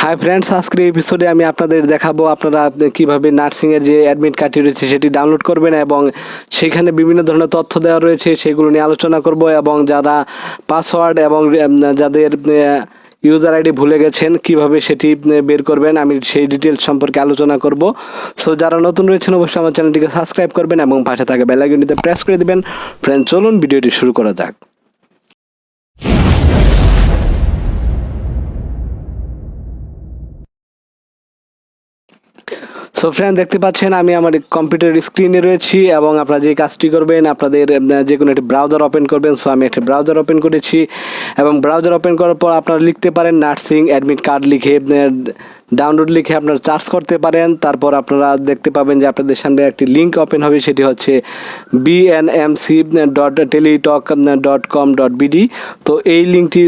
Hi friends, আজকের এই এপিসোডে আমি আপনাদের দেখাবো আপনারা কিভাবে নার্সিংয়ের যে অ্যাডমিট কার্ডটি রয়েছে সেটি ডাউনলোড করবেন এবং সেখানে বিভিন্ন ধরনের তথ্য দেওয়া রয়েছে সেগুলো নিয়ে আলোচনা করব এবং যারা পাসওয়ার্ড এবং যাদের ইউজার আইডি ভুলে গেছেন কিভাবে সেটি বের করবেন আমি সেই ডিটেলস সম্পর্কে আলোচনা করব। সো যারা নতুন রয়েছেন অবশ্যই আমার চ্যানেলটিকে সাবস্ক্রাইব করবেন এবং পাশে থাকা বেল আইকনটিতে প্রেস করে দিবেন। ফ্রেন্ডস, চলুন ভিডিওটি শুরু করা যাক। সো ফ্রেন্ড, দেখতে পাচ্ছেন আমি আমার কম্পিউটার স্ক্রিনে রয়েছি এবং আপনারা যে কাজটি করবেন আপনাদের যে কোনো একটি ব্রাউজার ওপেন করবেন। সো আমি একটা ব্রাউজার ওপেন করেছি এবং ব্রাউজার ওপেন করার পর আপনারা লিখতে পারেন নার্সিং অ্যাডমিট কার্ড লিখে ডাউনলোড লিখে আপনারা চার্জ করতে পারেন। তারপর আপনারা দেখতে পাবেন যে আপনাদের সামনে একটি লিঙ্ক ওপেন হবে, সেটি হচ্ছে bnmc.teletalk.com.bd। তো এই লিঙ্কটি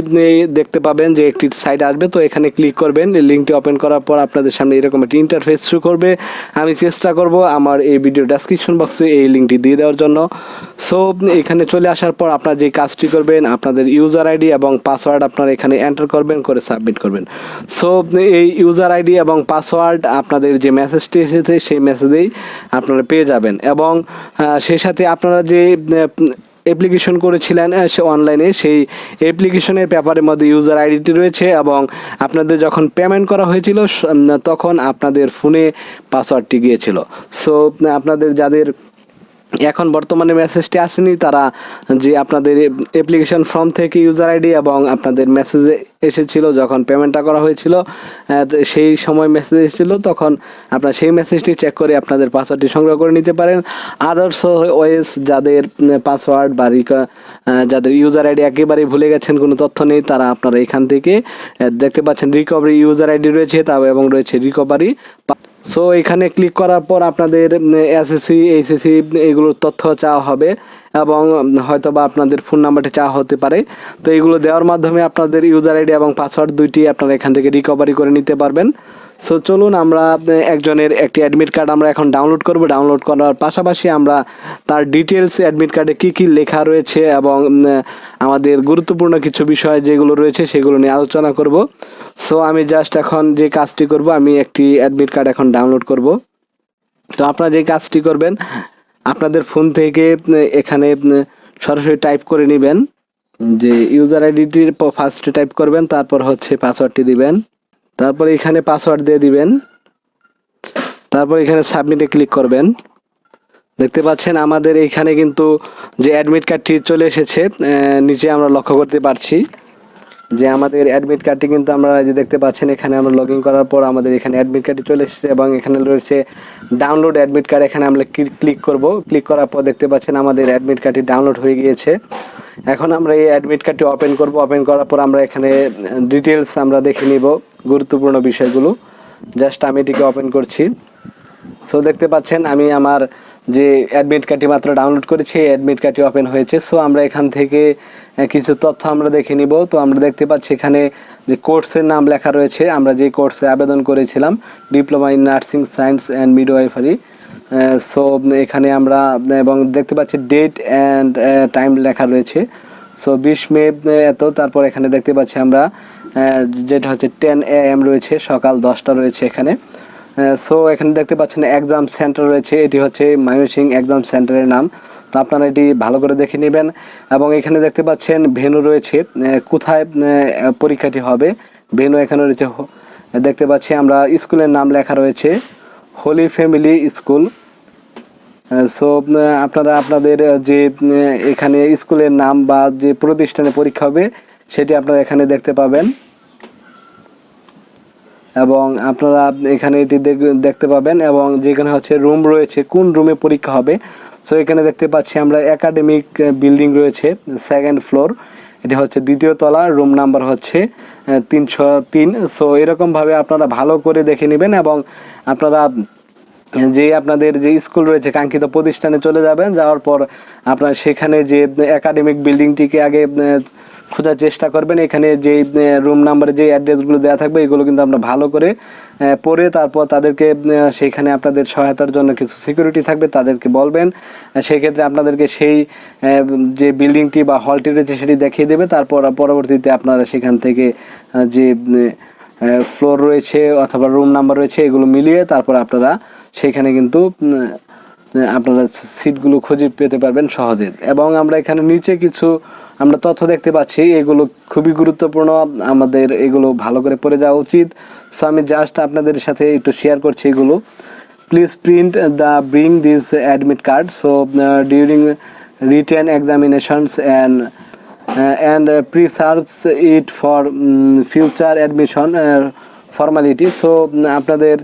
দেখতে পাবেন যে একটি সাইট আসবে, তো এখানে ক্লিক করবেন। লিঙ্কটি ওপেন করার পর আপনাদের সামনে এরকম একটি ইন্টারফেস শুরু করবে। আমি চেষ্টা করব আমার এই ভিডিও ডেসক্রিপশন বক্সে এই লিঙ্কটি দিয়ে দেওয়ার জন্য। সো এখানে চলে আসার পর আপনারা যে কাজটি করবেন আপনাদের ইউজার আইডি এবং পাসওয়ার্ড আপনারা এখানে এন্টার করবেন, করে সাবমিট করবেন। সো এই ইউজার আইডি এবং পাসওয়ার্ড আপনাদের যে মেসেজটি এসেছে সেই মেসেজেই আপনারা পেয়ে যাবেন এবং সেই সাথে আপনারা যে অ্যাপ্লিকেশন করেছিলেন সে অনলাইনে, সেই অ্যাপ্লিকেশনের পেপারের মধ্যে ইউজার আইডিটি রয়েছে এবং আপনাদের যখন পেমেন্ট করা হয়েছিল তখন আপনাদের ফোনে পাসওয়ার্ডটি গিয়েছিল। সো আপনাদের যাদের এখন বর্তমানে মেসেজটি আসেনি তারা যে আপনাদের অ্যাপ্লিকেশন ফর্ম থেকে ইউজার আইডি এবং আপনাদের মেসেজে এসেছিল যখন পেমেন্টটা করা হয়েছিল সেই সময় মেসেজ এসেছিল, তখন আপনারা সেই মেসেজটি চেক করে আপনাদের পাসওয়ার্ডটি সংগ্রহ করে নিতে পারেন। আদার্স ওয়েস যাদের পাসওয়ার্ড বা যাদের ইউজার আইডি একেবারেই ভুলে গেছেন, কোনো তথ্য নেই, তারা আপনারা এখান থেকে দেখতে পাচ্ছেন রিকভারি ইউজার আইডি রয়েছে তা এবং রয়েছে রিকভারি। সো এখানে ক্লিক করার পর আপনাদের এসএসসি এইচএসসি এগুলোর তথ্য চাওয়া হবে এবং হয়তো বা আপনাদের ফোন নাম্বারটি চাওয়া হতে পারে। তো এগুলো দেওয়ার মাধ্যমে আপনাদের ইউজার আইডি এবং পাসওয়ার্ড দুইটি আপনারা এখান থেকে রিকভারি করে নিতে পারবেন। সো চলুন আমরা একজনের একটি অ্যাডমিট কার্ড আমরা এখন ডাউনলোড করব। ডাউনলোড করার পাশাপাশি আমরা তার ডিটেলস অ্যাডমিট কার্ডে কী কী লেখা রয়েছে এবং আমাদের গুরুত্বপূর্ণ কিছু বিষয় যেগুলো রয়েছে সেগুলো নিয়ে আলোচনা করব। সো আমি জাস্ট এখন যে কাজটি করব, আমি একটি অ্যাডমিট কার্ড এখন ডাউনলোড করব। তো আপনারা যে কাজটি করবেন আপনাদের ফোন থেকে এখানে সরাসরি টাইপ করে নেবেন যে ইউজার আইডিটি ফার্স্টে টাইপ করবেন, তারপর হচ্ছে পাসওয়ার্ডটি দিবেন, তারপর এখানে পাসওয়ার্ড দিয়ে দিবেন, তারপর এখানে সাবমিটে ক্লিক করবেন। দেখতে পাচ্ছেন আমাদের এখানে কিন্তু যে অ্যাডমিট কার্ডটি চলে এসেছে, নিচে আমরা লক্ষ্য করতে পারছি যে আমাদের অ্যাডমিট কার্ডটি কিন্তু আমরা যে দেখতে পাচ্ছেন এখানে আমরা লগ ইন করার পর আমাদের এখানে অ্যাডমিট কার্ডটি চলে এসেছে এবং এখানে রয়েছে ডাউনলোড অ্যাডমিট কার্ড। এখানে আমরা ক্লিক করব। ক্লিক করার পর দেখতে পাচ্ছেন আমাদের অ্যাডমিট কার্ডটি ডাউনলোড হয়ে গিয়েছে। এখন আমরা এই অ্যাডমিট কার্ডটি ওপেন করব। ওপেন করার পর আমরা এখানে ডিটেলস আমরা দেখে নিব গুরুত্বপূর্ণ বিষয়গুলো। জাস্ট আমি এটিকে ওপেন করছি। সো দেখতে পাচ্ছেন আমি আমার যে অ্যাডমিট কার্ডটি মাত্র ডাউনলোড করেছি এই অ্যাডমিট কার্ডটি ওপেন হয়েছে। সো আমরা এখান থেকে কিছু তথ্য আমরা দেখে নিব। তো আমরা দেখতে পাচ্ছি এখানে যে কোর্সের নাম লেখা রয়েছে, আমরা যে কোর্সে আবেদন করেছিলাম diploma in nursing science and midwifery. So এখানে আমরা এবং দেখতে পাচ্ছি ডেট অ্যান্ড টাইম লেখা রয়েছে। সো 20 মে এত, তারপর এখানে দেখতে পাচ্ছি আমরা যেটা হচ্ছে 10 AM রয়েছে, সকাল 10টা রয়েছে এখানে। সো এখানে দেখতে পাচ্ছেন এক্সাম সেন্টার রয়েছে, এটি হচ্ছে ময়মনসিংহ এক্সাম সেন্টারের নাম। তো আপনারা এটি ভালো করে দেখে নেবেন এবং এখানে দেখতে পাচ্ছেন ভেন্যু রয়েছে, কোথায় পরীক্ষাটি হবে ভেন্যু এখানে রয়েছে। দেখতে পাচ্ছি আমরা স্কুলের নাম লেখা রয়েছে হোলি ফ্যামিলি স্কুল। সো আপনারা আপনাদের যে এখানে স্কুলের নাম বা যে প্রতিষ্ঠানে পরীক্ষা হবে সেটি আপনারা এখানে দেখতে পাবেন এবং আপনারা এখানে এটি দেখতে পাবেন এবং যেখানে হচ্ছে রুম রয়েছে কোন রুমে পরীক্ষা হবে। সো এখানে দেখতে পাচ্ছি আমরা একাডেমিক বিল্ডিং রয়েছে, সেকেন্ড ফ্লোর, এটি হচ্ছে দ্বিতীয় তলা, রুম নাম্বার হচ্ছে 303। সো এরকমভাবে আপনারা ভালো করে দেখে নেবেন এবং আপনারা যে আপনাদের যে স্কুল রয়েছে কাঙ্ক্ষিত প্রতিষ্ঠানে চলে যাবেন। যাওয়ার পর আপনার সেখানে যে একাডেমিক বিল্ডিংটিকে আগে খোঁজার চেষ্টা করবেন। এখানে যে রুম নাম্বারে যে অ্যাড্রেসগুলো দেওয়া থাকবে এগুলো কিন্তু আমরা ভালো করে পড়ে তারপর তাদেরকে সেইখানে আপনাদের সহায়তার জন্য কিছু সিকিউরিটি থাকবে তাদেরকে বলবেন। সেক্ষেত্রে আপনাদেরকে সেই যে বিল্ডিংটি বা হলটি রয়েছে সেটি দেখিয়ে দেবে। তারপর পরবর্তীতে আপনারা সেখান থেকে যে ফ্লোর রয়েছে অথবা রুম নাম্বার রয়েছে, এগুলো মিলিয়ে তারপর আপনারা সেখানে কিন্তু আপনারা সিটগুলো খুঁজে পেতে পারবেন সহজে। এবং আমরা এখানে নিচে কিছু আমরা তথ্য দেখতে পাচ্ছি, এগুলো খুবই গুরুত্বপূর্ণ, আমাদের এগুলো ভালো করে পড়ে যাওয়া উচিত। সো আমি জাস্ট আপনাদের সাথে একটু শেয়ার করছি এগুলো। Please print the bring this admit card so during written examinations and preserves it for future admission formality. So আপনাদের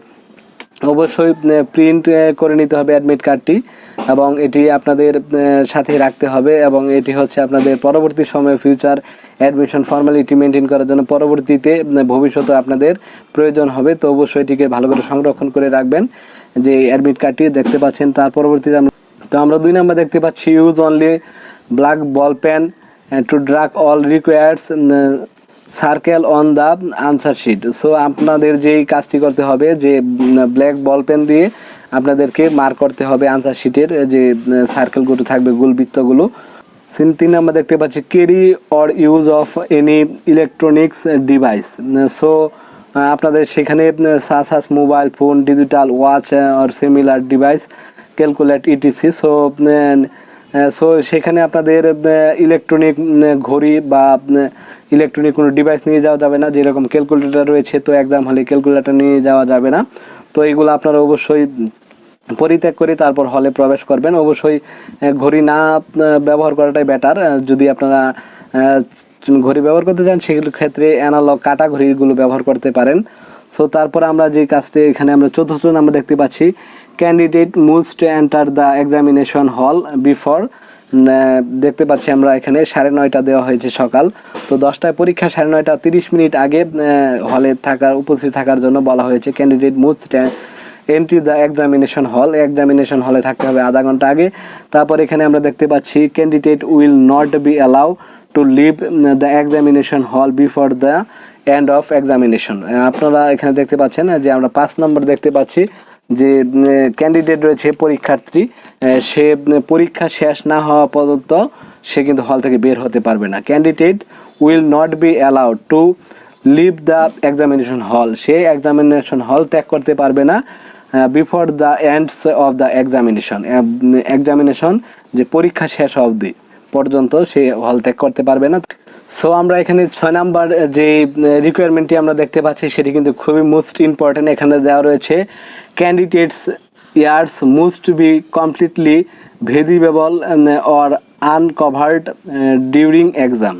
অবশ্যই প্রিন্ট করে নিতে হবে অ্যাডমিট কার্ডটি এবং এটি আপনাদের সাথে রাখতে হবে এবং এটি হচ্ছে আপনাদের পরবর্তী সময়ে ফিউচার অ্যাডমিশন ফর্মালিটি মেনটেন করার জন্য পরবর্তীতে ভবিষ্যতে আপনাদের প্রয়োজন হবে। তো অবশ্যই এটিকে ভালো করে সংরক্ষণ করে রাখবেন যে অ্যাডমিট কার্ডটি দেখতে পাচ্ছেন। তার পরবর্তীতে আমরা 2 নাম্বার দেখতে পাচ্ছি use only black ball pen to drag all required circle on the answer sheet. So আপনাদের যেই কাজটি করতে হবে যে ব্ল্যাক বল পেন দিয়ে আপনাদেরকে মার্ক করতে হবে আনসার শিটের যে সার্কেলগুলো থাকবে, গোলবৃত্তগুলো। 3 নাম্বার দেখতে পাচ্ছি carry or use of any electronics device. So আপনাদের সেখানে সাস mobile phone, digital watch or similar device, calculate etc. So সেখানে আপনাদের ইলেকট্রনিক ঘড়ি বা ইলেকট্রনিক কোনো ডিভাইস নিয়ে যাওয়া যাবে না, যেরকম ক্যালকুলেটর রয়েছে তো এক্সাম হলে ক্যালকুলেটর নিয়ে যাওয়া যাবে না। তো এগুলো আপনারা অবশ্যই পরিত্যাগ করে তারপর হলে প্রবেশ করবেন। অবশ্যই ঘড়ি না ব্যবহার করাটাই বেটার। যদি আপনারা ঘড়ি ব্যবহার করতে চান সেগুলোর ক্ষেত্রে অ্যানালগ কাটা ঘড়িগুলো ব্যবহার করতে পারেন। সো তারপর আমরা যে কাজটি এখানে আমরা 4th আমরা দেখতে পাচ্ছি candidate must enter the examination hall before. দেখতে পাচ্ছি আমরা এখানে 9:30 দেওয়া হয়েছে সকাল, তো 10টায় পরীক্ষা, 9:30 30 মিনিট আগে হলে উপস্থিত থাকার জন্য বলা হয়েছে। Candidate must entry the examination hall, examination হলে থাকতে হবে আধা ঘন্টা আগে। তারপর এখানে আমরা দেখতে পাচ্ছি candidate will not be allow to leave the examination hall before the end of examination. আপনারা এখানে দেখতে পাচ্ছেন যে আমরা 5 নম্বর দেখতে পাচ্ছি যে ক্যান্ডিডেট রয়েছে পরীক্ষার্থী, সে পরীক্ষা শেষ না হওয়া পর্যন্ত সে কিন্তু হল থেকে বের হতে পারবে না। Candidate will not be allowed to leave the examination hall, সে এক্সামিনেশন হল ত্যাগ করতে পারবে না before the ends of the examination, examination যে পরীক্ষা শেষ অবধি পর্যন্ত সে হল ত্যাগ করতে পারবে না। সো আমরা এখানে 6 নাম্বার যে রিকোয়ারমেন্টটি আমরা দেখতে পাচ্ছি সেটি কিন্তু খুবই মোস্ট ইম্পর্টেন্ট। এখানে দেওয়া রয়েছে candidates ears must be completely visible or uncovered during exam.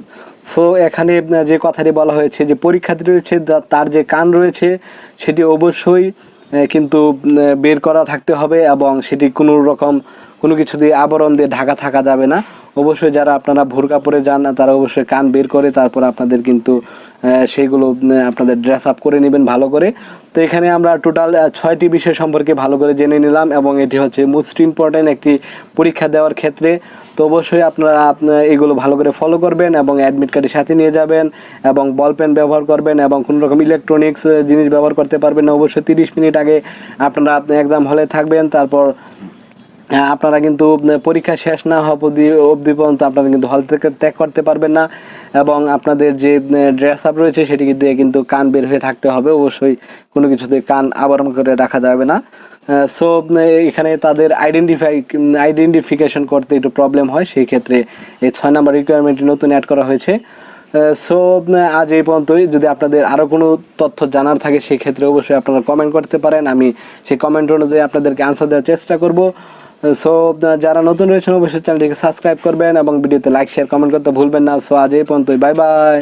So এখানে যে কথাটি বলা হয়েছে যে পরীক্ষার্থী রয়েছে তার যে কান রয়েছে সেটি অবশ্যই কিন্তু বের করা থাকতে হবে এবং সেটি কোনো কিছু দিয়ে আবরণ দিয়ে ঢাকা থাকা যাবে না। অবশ্যই যারা আপনারা ভুরকা পরে যান তারা অবশ্যই কান বের করে তারপর আপনাদের কিন্তু সেইগুলো আপনাদের ড্রেস আপ করে নেবেন ভালো করে। তো এখানে আমরা টোটাল 6টি বিষয় সম্পর্কে ভালো করে জেনে নিলাম এবং এটি হচ্ছে মোস্ট ইম্পর্টেন্ট একটি পরীক্ষা দেওয়ার ক্ষেত্রে। তো অবশ্যই আপনারা এগুলো ভালো করে ফলো করবেন এবং অ্যাডমিট কার্ডের সাথে নিয়ে যাবেন এবং বল পেন ব্যবহার করবেন এবং কোনো রকম ইলেকট্রনিক্স জিনিস ব্যবহার করতে পারবেন না। অবশ্যই 30 মিনিট আগে আপনারা এক্সাম হলে থাকবেন। তারপর আপনারা কিন্তু পরীক্ষা শেষ না হওয়া অবধি পর্যন্ত আপনারা কিন্তু হল থেকে ত্যাগ করতে পারবেন না এবং আপনাদের যে ড্রেস আপ রয়েছে সেটি দিয়ে কিন্তু কান বের হয়ে থাকতে হবে। অবশ্যই কোনো কিছুতে কান আবরণ করে রাখা যাবে না। সো এখানে তাদের আইডেন্টিফিকেশন করতে একটু প্রবলেম হয়, সেই ক্ষেত্রে এই 6 নাম্বার রিকোয়ারমেন্টটি নতুন অ্যাড করা হয়েছে। সো আজ এই পর্যন্তই। যদি আপনাদের আরও কোনো তথ্য জানার থাকে সেই ক্ষেত্রে অবশ্যই আপনারা কমেন্ট করতে পারেন, আমি সেই কমেন্ট অনুযায়ী আপনাদেরকে আনসার দেওয়ার চেষ্টা করব। সো যারা নতুন রয়েছেন অবশ্যই চ্যানেলটিকে সাবস্ক্রাইব করবেন এবং ভিডিওতে লাইক শেয়ার কমেন্ট করতে ভুলবেন না। সো আজ এই পর্যন্তই, বাই বাই।